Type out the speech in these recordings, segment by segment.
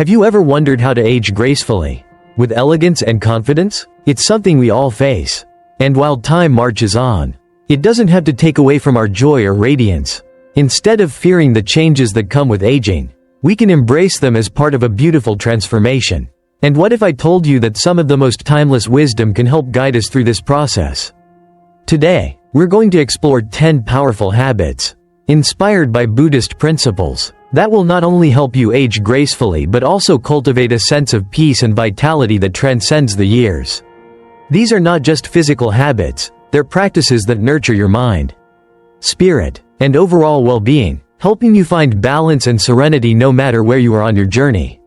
Have you ever wondered how to age gracefully, with elegance and confidence? It's something we all face. And while time marches on, it doesn't have to take away from our joy or radiance. Instead of fearing the changes that come with aging, we can embrace them as part of a beautiful transformation. And what if I told you that some of the most timeless wisdom can help guide us through this process? Today, we're going to explore 10 powerful habits, inspired by Buddhist principles, that will not only help you age gracefully but also cultivate a sense of peace and vitality that transcends the years. These are not just physical habits, they're practices that nurture your mind, spirit, and overall well-being, helping you find balance and serenity no matter where you are on your journey.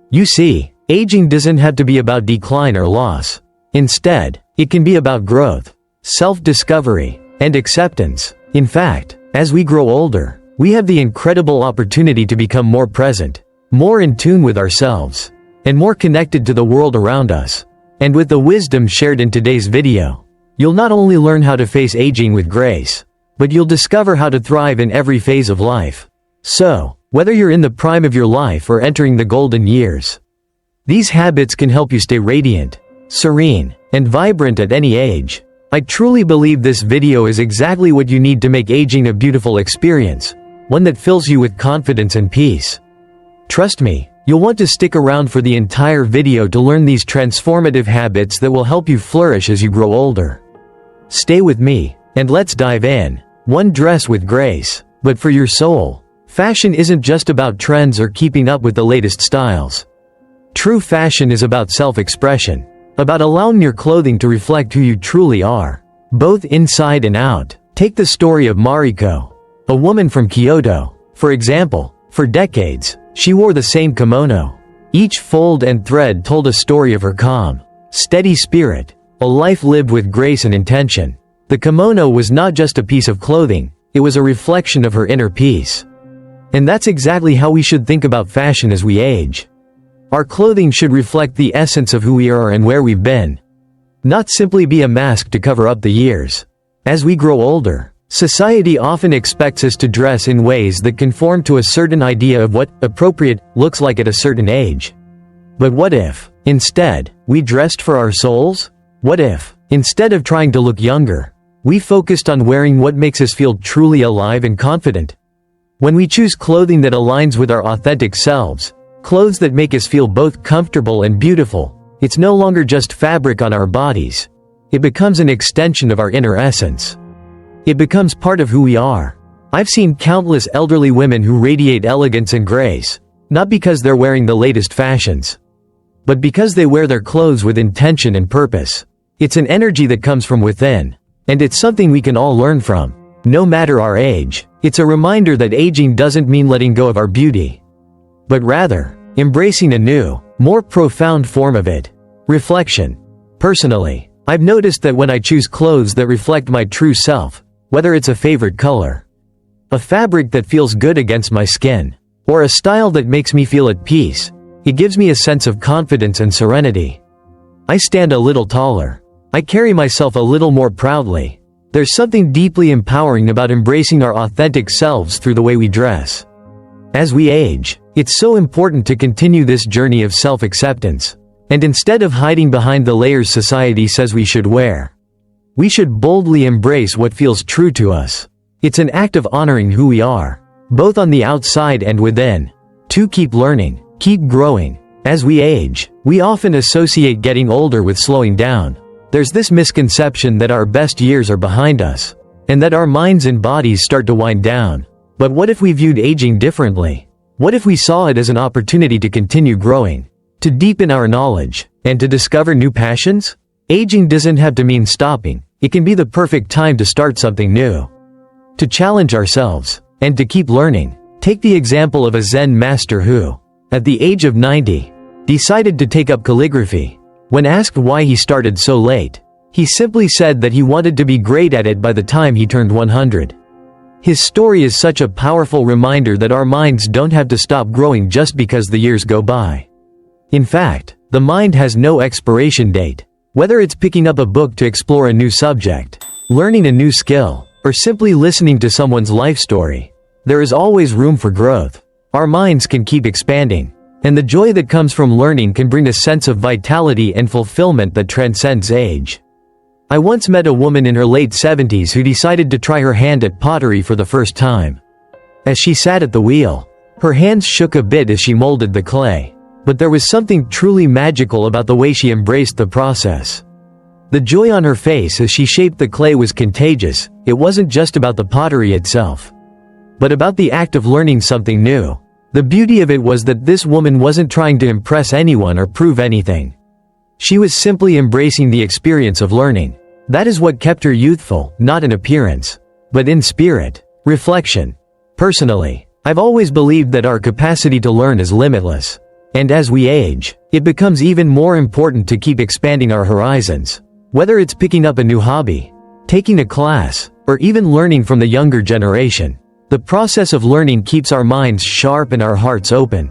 You see, aging doesn't have to be about decline or loss. Instead, it can be about growth, self-discovery, and acceptance. In fact, as we grow older, we have the incredible opportunity to become more present, more in tune with ourselves, and more connected to the world around us. And with the wisdom shared in today's video, you'll not only learn how to face aging with grace, but you'll discover how to thrive in every phase of life. So, whether you're in the prime of your life or entering the golden years, these habits can help you stay radiant, serene, and vibrant at any age. I truly believe this video is exactly what you need to make aging a beautiful experience, one that fills you with confidence and peace. Trust me, you'll want to stick around for the entire video to learn these transformative habits that will help you flourish as you grow older. Stay with me, and let's dive in. 1. Dress with grace. But for your soul, fashion isn't just about trends or keeping up with the latest styles. True fashion is about self-expression, about allowing your clothing to reflect who you truly are, both inside and out. Take the story of Mariko, a woman from Kyoto. For example, for decades, she wore the same kimono. Each fold and thread told a story of her calm, steady spirit, a life lived with grace and intention. The kimono was not just a piece of clothing, it was a reflection of her inner peace. And that's exactly how we should think about fashion as we age. Our clothing should reflect the essence of who we are and where we've been, not simply be a mask to cover up the years. As we grow older, society often expects us to dress in ways that conform to a certain idea of what appropriate looks like at a certain age. But what if, instead, we dressed for our souls? What if, instead of trying to look younger, we focused on wearing what makes us feel truly alive and confident? When we choose clothing that aligns with our authentic selves, clothes that make us feel both comfortable and beautiful, it's no longer just fabric on our bodies. It becomes an extension of our inner essence. It becomes part of who we are. I've seen countless elderly women who radiate elegance and grace, not because they're wearing the latest fashions, but because they wear their clothes with intention and purpose. It's an energy that comes from within, and it's something we can all learn from, no matter our age. It's a reminder that aging doesn't mean letting go of our beauty, but rather, embracing a new, more profound form of it. Reflection. Personally, I've noticed that when I choose clothes that reflect my true self, whether it's a favorite color, a fabric that feels good against my skin, or a style that makes me feel at peace, it gives me a sense of confidence and serenity. I stand a little taller. I carry myself a little more proudly. There's something deeply empowering about embracing our authentic selves through the way we dress. As we age, it's so important to continue this journey of self-acceptance. And instead of hiding behind the layers society says we should wear, we should boldly embrace what feels true to us. It's an act of honoring who we are, both on the outside and within. 2. Keep learning, keep growing. As we age, we often associate getting older with slowing down. There's this misconception that our best years are behind us, and that our minds and bodies start to wind down. But what if we viewed aging differently? What if we saw it as an opportunity to continue growing, to deepen our knowledge, and to discover new passions? Aging doesn't have to mean stopping. It can be the perfect time to start something new, to challenge ourselves, and to keep learning. Take the example of a Zen master who, at the age of 90, decided to take up calligraphy. When asked why he started so late, he simply said that he wanted to be great at it by the time he turned 100. His story is such a powerful reminder that our minds don't have to stop growing just because the years go by. In fact, the mind has no expiration date. Whether it's picking up a book to explore a new subject, learning a new skill, or simply listening to someone's life story, there is always room for growth. Our minds can keep expanding, And the joy that comes from learning can bring a sense of vitality and fulfillment that transcends age. I once met a woman in her late 70s who decided to try her hand at pottery for the first time. As she sat at the wheel, her hands shook a bit as she molded the clay. But there was something truly magical about the way she embraced the process. The joy on her face as she shaped the clay was contagious. It wasn't just about the pottery itself, but about the act of learning something new. The beauty of it was that this woman wasn't trying to impress anyone or prove anything. She was simply embracing the experience of learning. That is what kept her youthful, not in appearance, but in spirit. Reflection. Personally, I've always believed that our capacity to learn is limitless. And as we age, it becomes even more important to keep expanding our horizons. Whether it's picking up a new hobby, taking a class, or even learning from the younger generation, the process of learning keeps our minds sharp and our hearts open.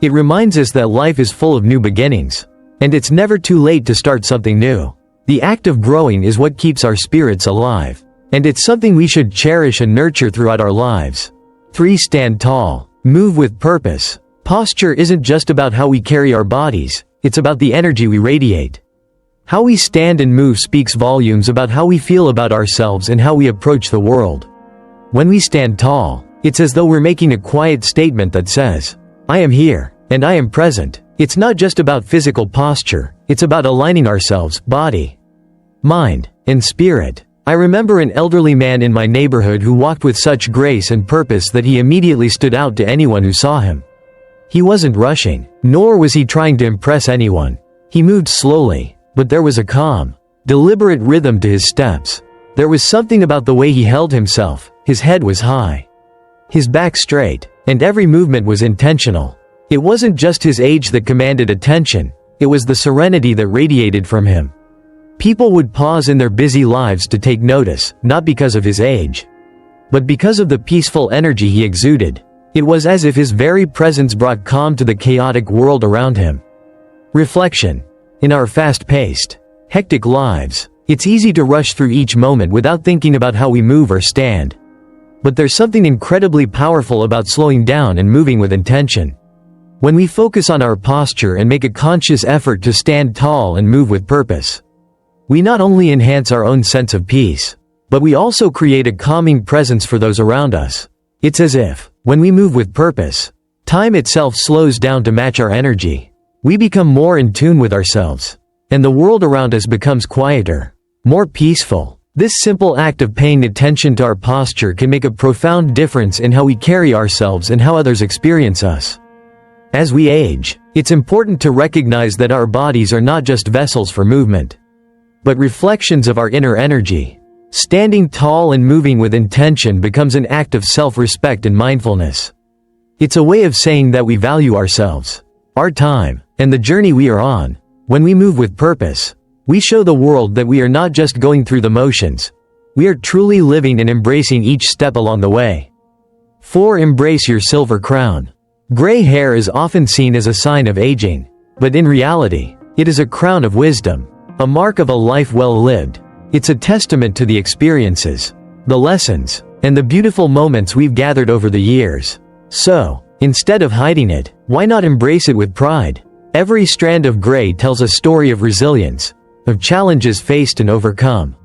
It reminds us that life is full of new beginnings, and it's never too late to start something new. The act of growing is what keeps our spirits alive, and it's something we should cherish and nurture throughout our lives. 3. Stand tall. Move with purpose. Posture isn't just about how we carry our bodies, it's about the energy we radiate. How we stand and move speaks volumes about how we feel about ourselves and how we approach the world. When we stand tall, it's as though we're making a quiet statement that says, "I am here, and I am present." It's not just about physical posture, it's about aligning ourselves, body, mind, and spirit. I remember an elderly man in my neighborhood who walked with such grace and purpose that he immediately stood out to anyone who saw him. He wasn't rushing, nor was he trying to impress anyone. He moved slowly, but there was a calm, deliberate rhythm to his steps. There was something about the way he held himself. His head was high, his back straight, and every movement was intentional. It wasn't just his age that commanded attention, it was the serenity that radiated from him. People would pause in their busy lives to take notice, not because of his age, but because of the peaceful energy he exuded. It was as if his very presence brought calm to the chaotic world around him. Reflection. In our fast-paced, hectic lives, it's easy to rush through each moment without thinking about how we move or stand. But there's something incredibly powerful about slowing down and moving with intention. When we focus on our posture and make a conscious effort to stand tall and move with purpose, we not only enhance our own sense of peace, but we also create a calming presence for those around us. It's as if, when we move with purpose, time itself slows down to match our energy. We become more in tune with ourselves, and the world around us becomes quieter, more peaceful. This simple act of paying attention to our posture can make a profound difference in how we carry ourselves and how others experience us. As we age, it's important to recognize that our bodies are not just vessels for movement, but reflections of our inner energy. Standing tall and moving with intention becomes an act of self-respect and mindfulness. It's a way of saying that we value ourselves, our time, and the journey we are on. When we move with purpose, we show the world that we are not just going through the motions. We are truly living and embracing each step along the way. 4. Embrace your silver crown. Gray hair is often seen as a sign of aging, but in reality, it is a crown of wisdom, a mark of a life well lived. It's a testament to the experiences, the lessons, and the beautiful moments we've gathered over the years. So, instead of hiding it, why not embrace it with pride? Every strand of gray tells a story of resilience, of challenges faced and overcome,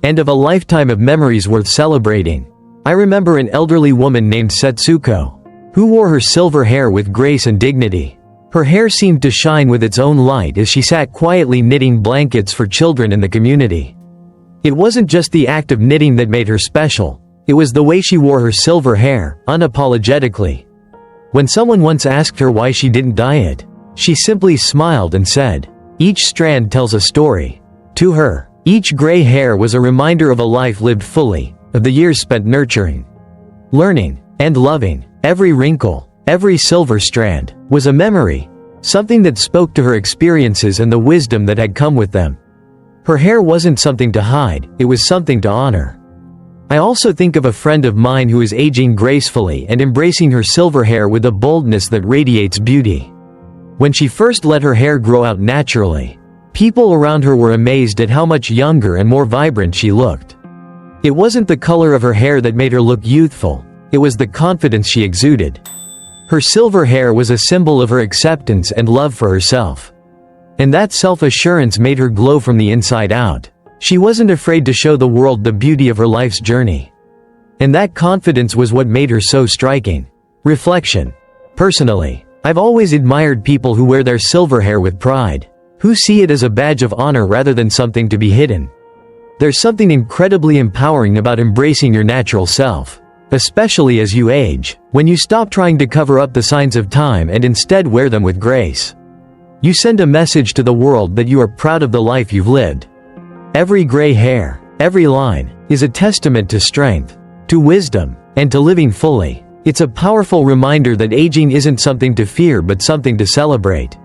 and of a lifetime of memories worth celebrating. I remember an elderly woman named Setsuko, who wore her silver hair with grace and dignity. Her hair seemed to shine with its own light as she sat quietly knitting blankets for children in the community. It wasn't just the act of knitting that made her special, it was the way she wore her silver hair, unapologetically. When someone once asked her why she didn't dye it, she simply smiled and said, "Each strand tells a story." To her, each gray hair was a reminder of a life lived fully, of the years spent nurturing, learning, and loving. Every wrinkle, every silver strand, was a memory, something that spoke to her experiences and the wisdom that had come with them. Her hair wasn't something to hide, it was something to honor. I also think of a friend of mine who is aging gracefully and embracing her silver hair with a boldness that radiates beauty. When she first let her hair grow out naturally, people around her were amazed at how much younger and more vibrant she looked. It wasn't the color of her hair that made her look youthful, it was the confidence she exuded. Her silver hair was a symbol of her acceptance and love for herself. And that self-assurance made her glow from the inside out. She wasn't afraid to show the world the beauty of her life's journey. And that confidence was what made her so striking. Reflection. Personally, I've always admired people who wear their silver hair with pride, who see it as a badge of honor rather than something to be hidden. There's something incredibly empowering about embracing your natural self, especially as you age, when you stop trying to cover up the signs of time and instead wear them with grace. You send a message to the world that you are proud of the life you've lived. Every gray hair, every line, is a testament to strength, to wisdom, and to living fully. It's a powerful reminder that aging isn't something to fear but something to celebrate.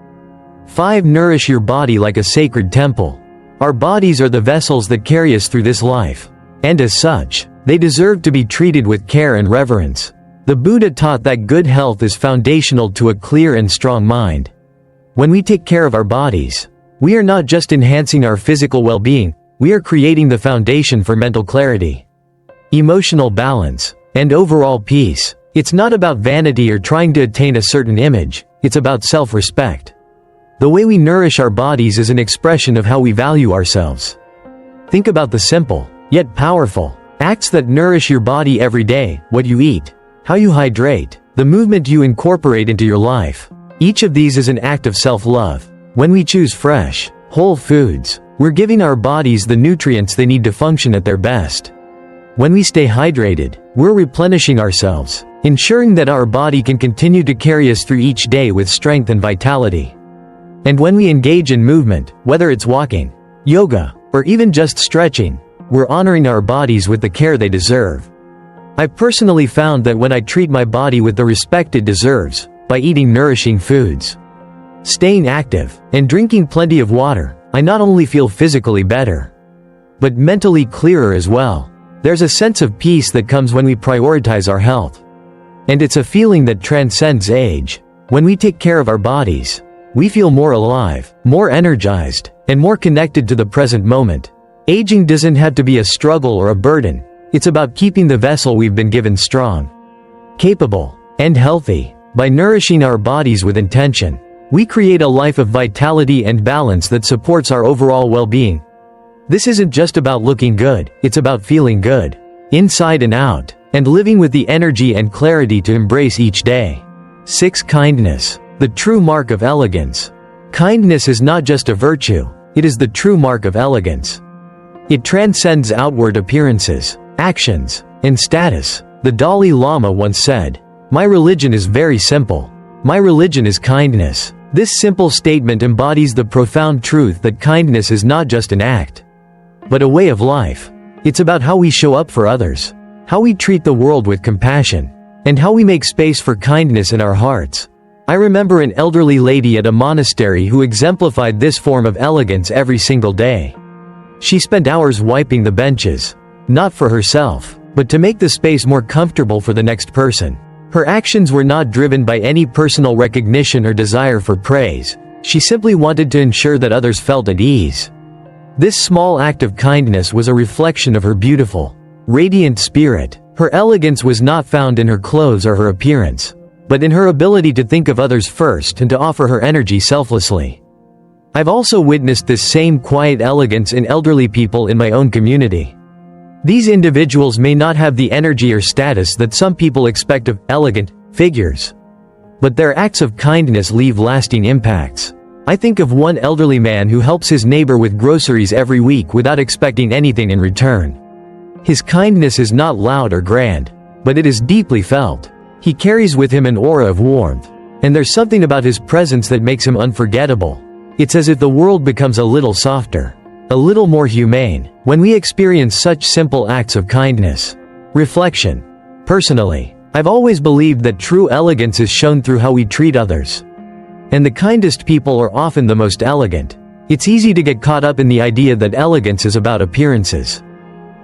5. Nourish your body like a sacred temple. Our bodies are the vessels that carry us through this life. And as such, they deserve to be treated with care and reverence. The Buddha taught that good health is foundational to a clear and strong mind. When we take care of our bodies, we are not just enhancing our physical well-being, we are creating the foundation for mental clarity, emotional balance, and overall peace. It's not about vanity or trying to attain a certain image, it's about self-respect. The way we nourish our bodies is an expression of how we value ourselves. Think about the simple, yet powerful, acts that nourish your body every day: what you eat, how you hydrate, the movement you incorporate into your life. Each of these is an act of self-love. When we choose fresh, whole foods, we're giving our bodies the nutrients they need to function at their best. When we stay hydrated, we're replenishing ourselves, ensuring that our body can continue to carry us through each day with strength and vitality. And when we engage in movement, whether it's walking, yoga, or even just stretching, we're honoring our bodies with the care they deserve. I personally found that when I treat my body with the respect it deserves, by eating nourishing foods, staying active, and drinking plenty of water, I not only feel physically better, but mentally clearer as well. There's a sense of peace that comes when we prioritize our health. And it's a feeling that transcends age. When we take care of our bodies, we feel more alive, more energized, and more connected to the present moment. Aging doesn't have to be a struggle or a burden. It's about keeping the vessel we've been given strong, capable, and healthy. By nourishing our bodies with intention, we create a life of vitality and balance that supports our overall well-being. This isn't just about looking good, it's about feeling good, inside and out, and living with the energy and clarity to embrace each day. 6. Kindness, the true mark of elegance. Kindness is not just a virtue, it is the true mark of elegance. It transcends outward appearances, actions, and status. The Dalai Lama once said, "My religion is very simple. My religion is kindness." This simple statement embodies the profound truth that kindness is not just an act, but a way of life. It's about how we show up for others, how we treat the world with compassion, and how we make space for kindness in our hearts. I remember an elderly lady at a monastery who exemplified this form of elegance every single day. She spent hours wiping the benches, not for herself, but to make the space more comfortable for the next person. Her actions were not driven by any personal recognition or desire for praise. She simply wanted to ensure that others felt at ease. This small act of kindness was a reflection of her beautiful, radiant spirit. Her elegance was not found in her clothes or her appearance, but in her ability to think of others first and to offer her energy selflessly. I've also witnessed this same quiet elegance in elderly people in my own community. These individuals may not have the energy or status that some people expect of elegant figures, but their acts of kindness leave lasting impacts. I think of one elderly man who helps his neighbor with groceries every week without expecting anything in return. His kindness is not loud or grand, but it is deeply felt. He carries with him an aura of warmth, and there's something about his presence that makes him unforgettable. It's as if the world becomes a little softer, a little more humane, when we experience such simple acts of kindness. Reflection. Personally, I've always believed that true elegance is shown through how we treat others. And the kindest people are often the most elegant. It's easy to get caught up in the idea that elegance is about appearances,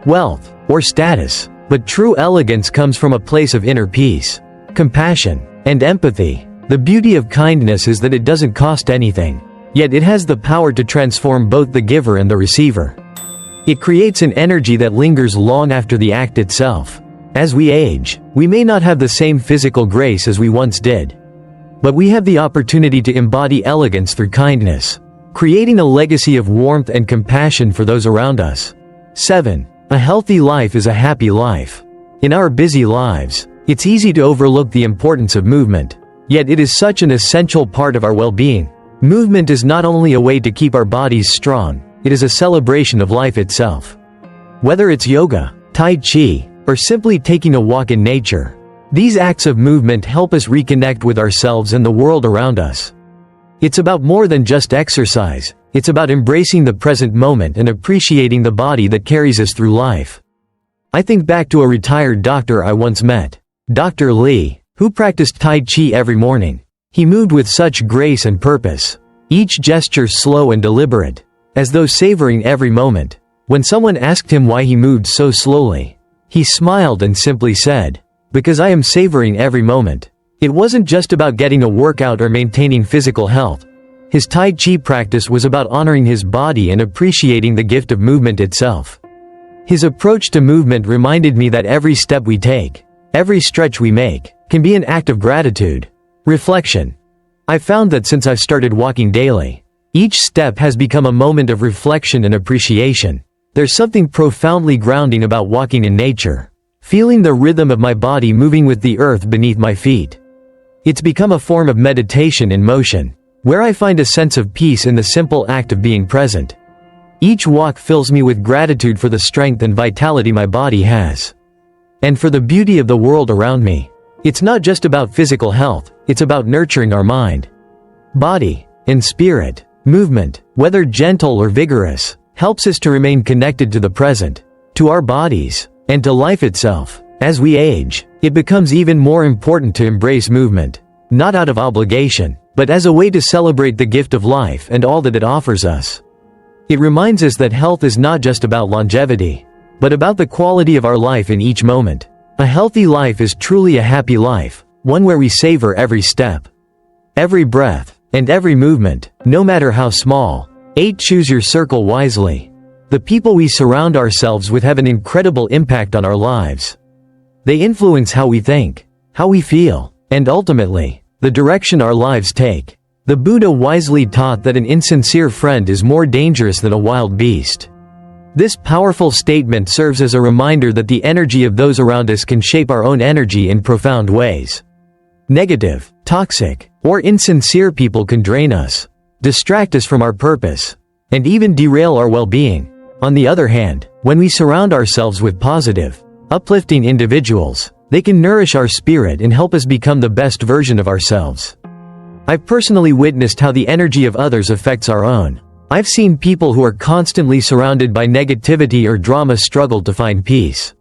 wealth, or status, but true elegance comes from a place of inner peace, compassion, and empathy. The beauty of kindness is that it doesn't cost anything, yet it has the power to transform both the giver and the receiver. It creates an energy that lingers long after the act itself. As we age, we may not have the same physical grace as we once did. But we have the opportunity to embody elegance through kindness, creating a legacy of warmth and compassion for those around us. 7. A healthy life is a happy life. In our busy lives, it's easy to overlook the importance of movement. Yet it is such an essential part of our well-being. Movement is not only a way to keep our bodies strong, it is a celebration of life itself. Whether it's yoga, tai chi, or simply taking a walk in nature, these acts of movement help us reconnect with ourselves and the world around us. It's about more than just exercise, it's about embracing the present moment and appreciating the body that carries us through life. I think back to a retired doctor I once met, Dr. Lee, who practiced Tai Chi every morning. He moved with such grace and purpose, each gesture slow and deliberate, as though savoring every moment. When someone asked him why he moved so slowly, he smiled and simply said, "Because I am savoring every moment." It wasn't just about getting a workout or maintaining physical health. His Tai Chi practice was about honoring his body and appreciating the gift of movement itself. His approach to movement reminded me that every step we take, every stretch we make, can be an act of gratitude. Reflection. I found that since I've started walking daily, each step has become a moment of reflection and appreciation. There's something profoundly grounding about walking in nature, feeling the rhythm of my body moving with the earth beneath my feet. It's become a form of meditation in motion, where I find a sense of peace in the simple act of being present. Each walk fills me with gratitude for the strength and vitality my body has, and for the beauty of the world around me. It's not just about physical health, it's about nurturing our mind, body, and spirit. Movement, whether gentle or vigorous, helps us to remain connected to the present, to our bodies, and to life itself. As we age, it becomes even more important to embrace movement, not out of obligation, but as a way to celebrate the gift of life and all that it offers us. It reminds us that health is not just about longevity, but about the quality of our life in each moment. A healthy life is truly a happy life, one where we savor every step, every breath, and every movement, no matter how small. 8. Choose your circle wisely. The people we surround ourselves with have an incredible impact on our lives. They influence how we think, how we feel, and ultimately, the direction our lives take. The Buddha wisely taught that an insincere friend is more dangerous than a wild beast. This powerful statement serves as a reminder that the energy of those around us can shape our own energy in profound ways. Negative, toxic, or insincere people can drain us, distract us from our purpose, and even derail our well-being. On the other hand, when we surround ourselves with positive, uplifting individuals, they can nourish our spirit and help us become the best version of ourselves. I've personally witnessed how the energy of others affects our own. I've seen people who are constantly surrounded by negativity or drama struggle to find peace,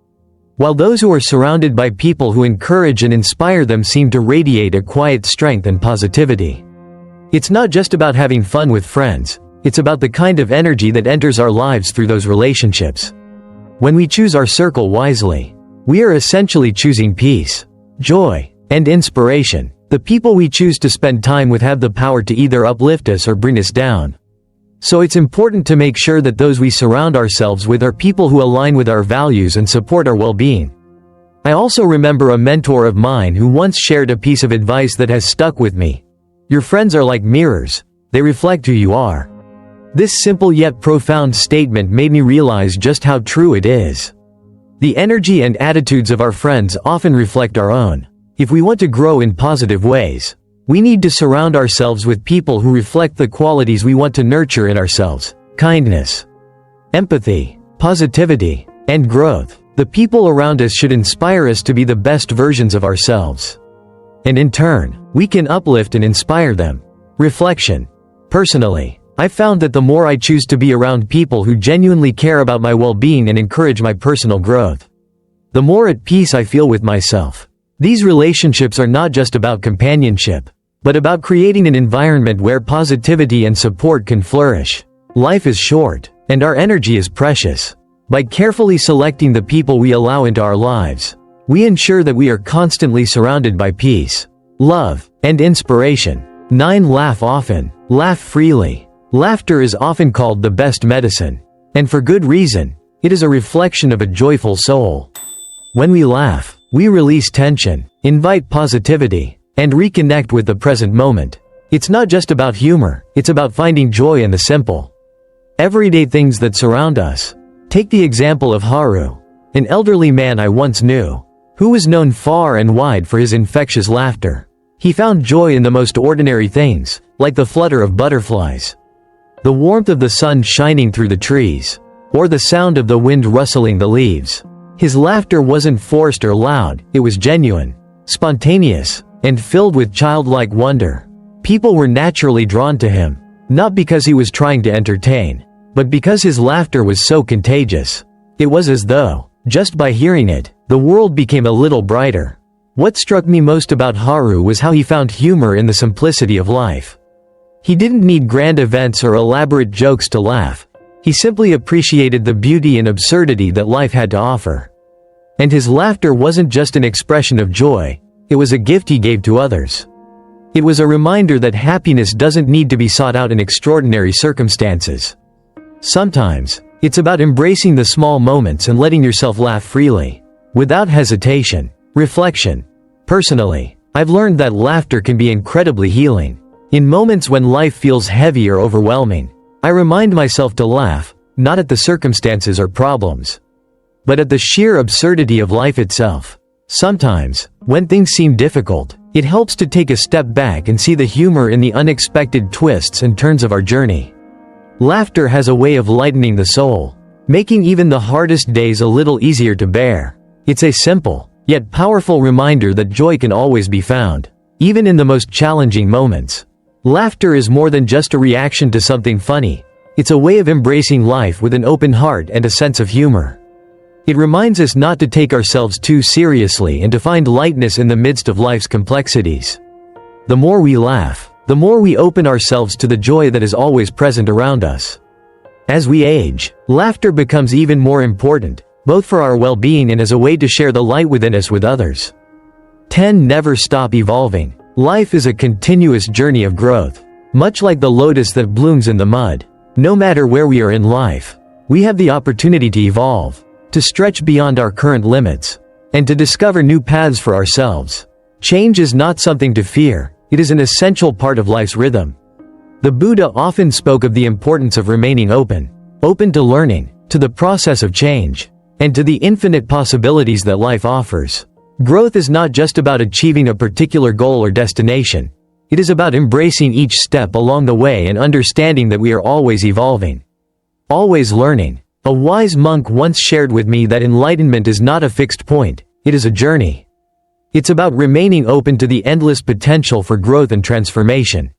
while those who are surrounded by people who encourage and inspire them seem to radiate a quiet strength and positivity. It's not just about having fun with friends, it's about the kind of energy that enters our lives through those relationships. When we choose our circle wisely, we are essentially choosing peace, joy, and inspiration. The people we choose to spend time with have the power to either uplift us or bring us down. So it's important to make sure that those we surround ourselves with are people who align with our values and support our well-being. I also remember a mentor of mine who once shared a piece of advice that has stuck with me. Your friends are like mirrors, they reflect who you are. This simple yet profound statement made me realize just how true it is. The energy and attitudes of our friends often reflect our own. If we want to grow in positive ways, we need to surround ourselves with people who reflect the qualities we want to nurture in ourselves: kindness, empathy, positivity, and growth. The people around us should inspire us to be the best versions of ourselves. And in turn, we can uplift and inspire them. Reflection. Personally, I found that the more I choose to be around people who genuinely care about my well-being and encourage my personal growth, the more at peace I feel with myself. These relationships are not just about companionship, but about creating an environment where positivity and support can flourish. Life is short, and our energy is precious. By carefully selecting the people we allow into our lives, we ensure that we are constantly surrounded by peace, love, and inspiration. 9. Laugh often. Laugh freely. Laughter is often called the best medicine. And for good reason. It is a reflection of a joyful soul. When we laugh, we release tension, invite positivity, and reconnect with the present moment. It's not just about humor, it's about finding joy in the simple, everyday things that surround us. Take the example of Haru, an elderly man I once knew, who was known far and wide for his infectious laughter. He found joy in the most ordinary things, like the flutter of butterflies, the warmth of the sun shining through the trees, or the sound of the wind rustling the leaves. His laughter wasn't forced or loud, it was genuine, spontaneous, and filled with childlike wonder. People were naturally drawn to him, not because he was trying to entertain, but because his laughter was so contagious. It was as though, just by hearing it, the world became a little brighter. What struck me most about Haru was how he found humor in the simplicity of life. He didn't need grand events or elaborate jokes to laugh. He simply appreciated the beauty and absurdity that life had to offer. And his laughter wasn't just an expression of joy, it was a gift he gave to others. It was a reminder that happiness doesn't need to be sought out in extraordinary circumstances. Sometimes, it's about embracing the small moments and letting yourself laugh freely, without hesitation. Reflection. Personally, I've learned that laughter can be incredibly healing. In moments when life feels heavy or overwhelming, I remind myself to laugh, not at the circumstances or problems, but at the sheer absurdity of life itself. Sometimes, when things seem difficult, it helps to take a step back and see the humor in the unexpected twists and turns of our journey. Laughter has a way of lightening the soul, making even the hardest days a little easier to bear. It's a simple, yet powerful reminder that joy can always be found, even in the most challenging moments. Laughter is more than just a reaction to something funny. It's a way of embracing life with an open heart and a sense of humor. It reminds us not to take ourselves too seriously and to find lightness in the midst of life's complexities. The more we laugh, the more we open ourselves to the joy that is always present around us. As we age, laughter becomes even more important, both for our well-being and as a way to share the light within us with others. 10. Never stop evolving. Life is a continuous journey of growth. Much like the lotus that blooms in the mud, no matter where we are in life, we have the opportunity to evolve, to stretch beyond our current limits, and to discover new paths for ourselves. Change is not something to fear, it is an essential part of life's rhythm. The Buddha often spoke of the importance of remaining open to learning, to the process of change, and to the infinite possibilities that life offers. Growth is not just about achieving a particular goal or destination. It is about embracing each step along the way and understanding that we are always evolving, always learning. A wise monk once shared with me that enlightenment is not a fixed point, it is a journey. It's about remaining open to the endless potential for growth and transformation.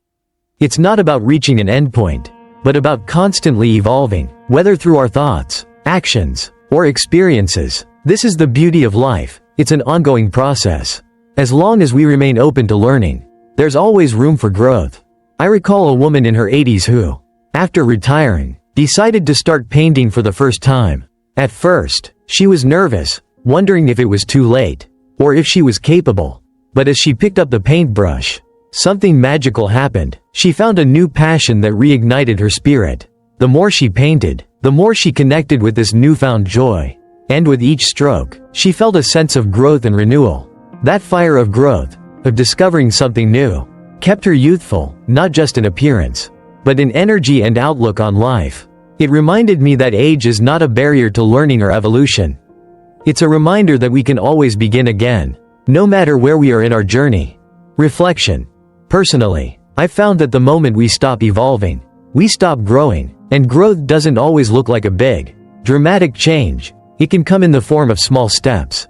It's not about reaching an endpoint, but about constantly evolving, whether through our thoughts, actions, or experiences. This is the beauty of life. It's an ongoing process. As long as we remain open to learning, there's always room for growth. I recall a woman in her 80s who, after retiring, decided to start painting for the first time. At first, she was nervous, wondering if it was too late, or if she was capable. But as she picked up the paintbrush, something magical happened. She found a new passion that reignited her spirit. The more she painted, the more she connected with this newfound joy. And with each stroke, she felt a sense of growth and renewal. That fire of growth, of discovering something new, kept her youthful, not just in appearance, but in energy and outlook on life. It reminded me that age is not a barrier to learning or evolution. It's a reminder that we can always begin again, no matter where we are in our journey. Reflection. Personally, I've found that the moment we stop evolving, we stop growing, and growth doesn't always look like a big, dramatic change. It can come in the form of small steps,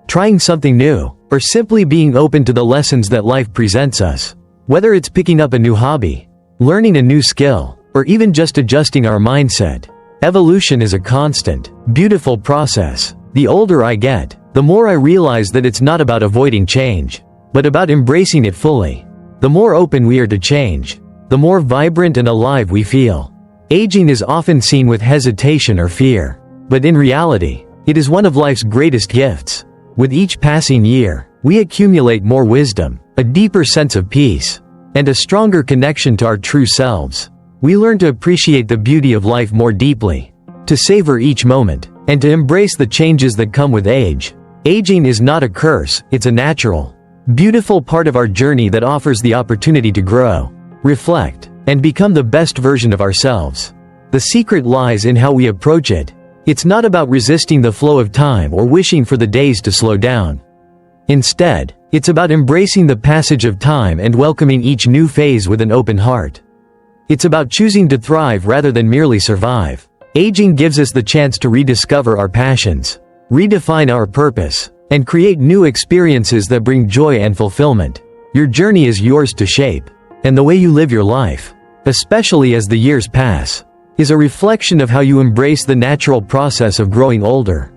trying something new, or simply being open to the lessons that life presents us. Whether it's picking up a new hobby, learning a new skill, or even just adjusting our mindset, evolution is a constant, beautiful process. The older I get, the more I realize that it's not about avoiding change, but about embracing it fully. The more open we are to change, the more vibrant and alive we feel. Aging is often seen with hesitation or fear, but in reality, it is one of life's greatest gifts. With each passing year, we accumulate more wisdom, a deeper sense of peace, and a stronger connection to our true selves. We learn to appreciate the beauty of life more deeply, to savor each moment, and to embrace the changes that come with age. Aging is not a curse, it's a natural, beautiful part of our journey that offers the opportunity to grow, reflect, and become the best version of ourselves. The secret lies in how we approach it. It's not about resisting the flow of time or wishing for the days to slow down. Instead, it's about embracing the passage of time and welcoming each new phase with an open heart. It's about choosing to thrive rather than merely survive. Aging gives us the chance to rediscover our passions, redefine our purpose, and create new experiences that bring joy and fulfillment. Your journey is yours to shape, and the way you live your life, especially as the years pass, is a reflection of how you embrace the natural process of growing older.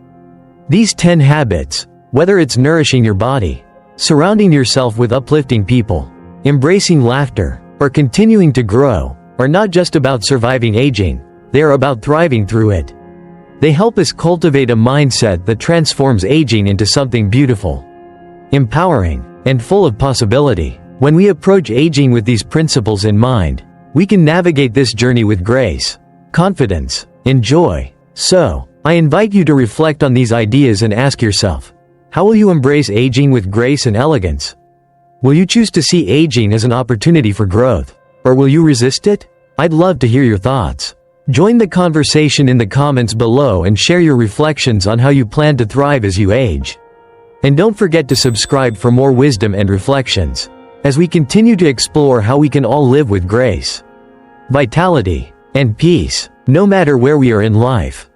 These 10 habits, whether it's nourishing your body, surrounding yourself with uplifting people, embracing laughter, or continuing to grow, are not just about surviving aging, they are about thriving through it. They help us cultivate a mindset that transforms aging into something beautiful, empowering, and full of possibility. When we approach aging with these principles in mind, we can navigate this journey with grace, confidence, and joy. So, I invite you to reflect on these ideas and ask yourself, how will you embrace aging with grace and elegance? Will you choose to see aging as an opportunity for growth, or will you resist it? I'd love to hear your thoughts. Join the conversation in the comments below and share your reflections on how you plan to thrive as you age. And don't forget to subscribe for more wisdom and reflections, as we continue to explore how we can all live with grace, vitality, and peace, no matter where we are in life.